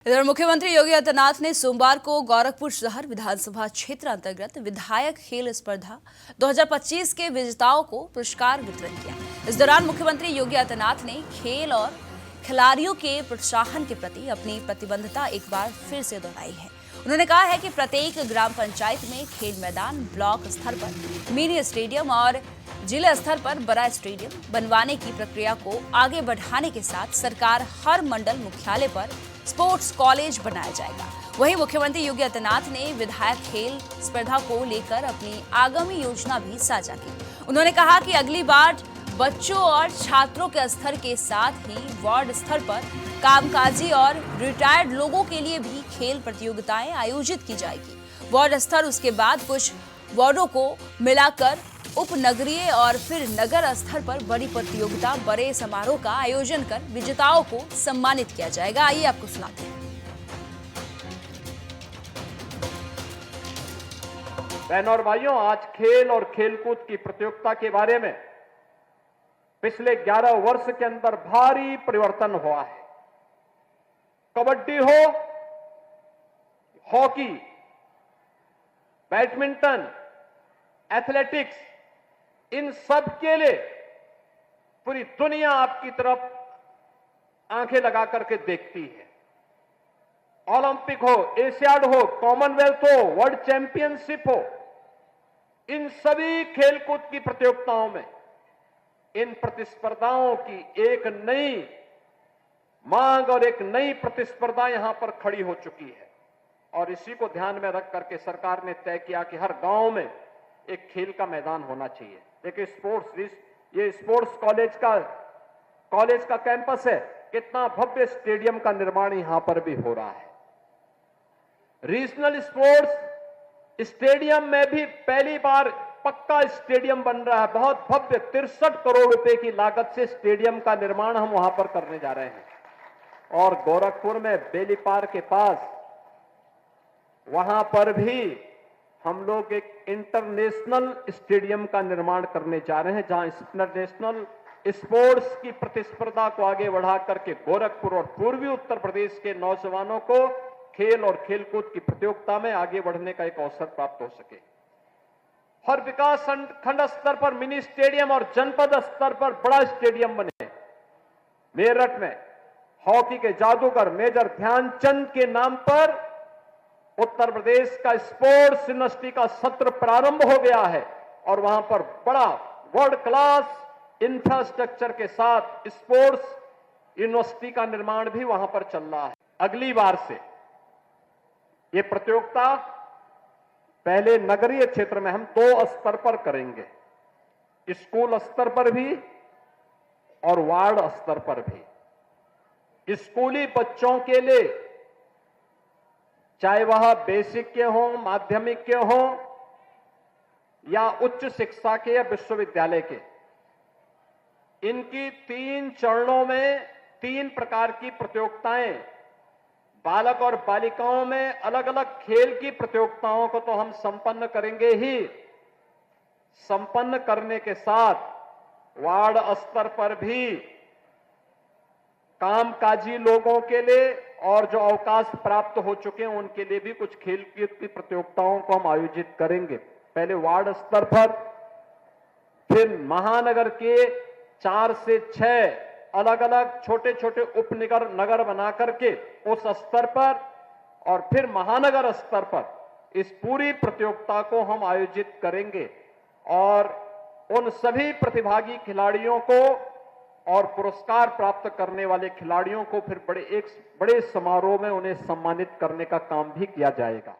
इधर मुख्यमंत्री योगी आदित्यनाथ ने सोमवार को गोरखपुर शहर विधानसभा क्षेत्र अंतर्गत विधायक खेल स्पर्धा 2025 के विजेताओं को पुरस्कार वितरण किया। इस दौरान मुख्यमंत्री योगी आदित्यनाथ ने खेल और खिलाड़ियों के प्रोत्साहन के प्रति अपनी प्रतिबद्धता एक बार फिर से दोहराई है। उन्होंने कहा है कि प्रत्येक ग्राम पंचायत में खेल मैदान, ब्लॉक स्तर पर मिनी स्टेडियम और जिला स्तर पर बड़ा स्टेडियम बनवाने की प्रक्रिया को आगे बढ़ाने के साथ सरकार हर मंडल मुख्यालय पर स्पोर्ट्स कॉलेज बनाया जाएगा। वहीं मुख्यमंत्री योगी आदित्यनाथ ने विधायक खेल स्पर्धा को लेकर अपनी आगामी योजना भी साझा की। उन्होंने कहा कि अगली बार बच्चों और छात्रों के स्तर के साथ ही वार्ड स्तर पर कामकाजी और रिटायर्ड लोगों के लिए भी खेल प्रतियोगिताएं आयोजित की जाएगी। वार्ड स्तर, उसके बाद कुछ वार्डों को मिलाकर उपनगरीय और फिर नगर स्तर पर बड़ी प्रतियोगिता, बड़े समारोह का आयोजन कर विजेताओं को सम्मानित किया जाएगा। आइए आपको सुनाते हैं। बहनों और भाइयों, आज खेल और खेलकूद की प्रतियोगिता के बारे में पिछले 11 वर्ष के अंदर भारी परिवर्तन हुआ है। कबड्डी हो, हॉकी, बैडमिंटन, एथलेटिक्स, इन सब के लिए पूरी दुनिया आपकी तरफ आंखें लगा करके देखती है। ओलंपिक हो, एशियाड हो, कॉमनवेल्थ हो, वर्ल्ड चैंपियनशिप हो, इन सभी खेलकूद की प्रतियोगिताओं में इन प्रतिस्पर्धाओं की एक नई मांग और एक नई प्रतिस्पर्धा यहां पर खड़ी हो चुकी है। और इसी को ध्यान में रख करके सरकार ने तय किया कि हर गांव में एक खेल का मैदान होना चाहिए। देखिए, ये स्पोर्ट्स कॉलेज का कैंपस है। कितना भव्य स्टेडियम का निर्माण यहां पर भी हो रहा है। रीजनल स्पोर्ट्स स्टेडियम में भी पहली बार पक्का स्टेडियम बन रहा है। बहुत भव्य 63 करोड़ रुपए की लागत से स्टेडियम का निर्माण हम वहां पर करने जा रहे हैं। और गोरखपुर में बेलीपार के पास वहां पर भी हम लोग एक इंटरनेशनल स्टेडियम का निर्माण करने जा रहे हैं, जहां इंटरनेशनल स्पोर्ट्स की प्रतिस्पर्धा को आगे बढ़ा करके गोरखपुर और पूर्वी उत्तर प्रदेश के नौजवानों को खेल और खेलकूद की प्रतियोगिता में आगे बढ़ने का एक अवसर प्राप्त हो सके। हर विकास खंड स्तर पर मिनी स्टेडियम और जनपद स्तर पर बड़ा स्टेडियम बने। मेरठ में हॉकी के जादूगर मेजर ध्यानचंद के नाम पर उत्तर प्रदेश का स्पोर्ट्स यूनिवर्सिटी का सत्र प्रारंभ हो गया है और वहां पर बड़ा वर्ल्ड क्लास इंफ्रास्ट्रक्चर के साथ स्पोर्ट्स यूनिवर्सिटी का निर्माण भी वहां पर चल रहा है। अगली बार से ये प्रतियोगिता पहले नगरीय क्षेत्र में हम 2 स्तर पर करेंगे, स्कूल स्तर पर भी और वार्ड स्तर पर भी। स्कूली बच्चों के लिए, चाहे वह बेसिक के हों, माध्यमिक के हों या उच्च शिक्षा के या विश्वविद्यालय के, इनकी 3 चरणों में 3 प्रकार की प्रतियोगिताएं, बालक और बालिकाओं में अलग अलग खेल की प्रतियोगिताओं को तो हम संपन्न करेंगे ही। संपन्न करने के साथ वार्ड स्तर पर भी कामकाजी लोगों के लिए और जो अवकाश प्राप्त हो चुके हैं उनके लिए भी कुछ खेल की प्रतियोगिताओं को हम आयोजित करेंगे। पहले वार्ड स्तर पर, फिर महानगर के 4 से 6 अलग अलग छोटे छोटे उपनगर बना करके उस स्तर पर, और फिर महानगर स्तर पर इस पूरी प्रतियोगिता को हम आयोजित करेंगे। और उन सभी प्रतिभागी खिलाड़ियों को और पुरस्कार प्राप्त करने वाले खिलाड़ियों को फिर बड़े समारोह में उन्हें सम्मानित करने का काम भी किया जाएगा।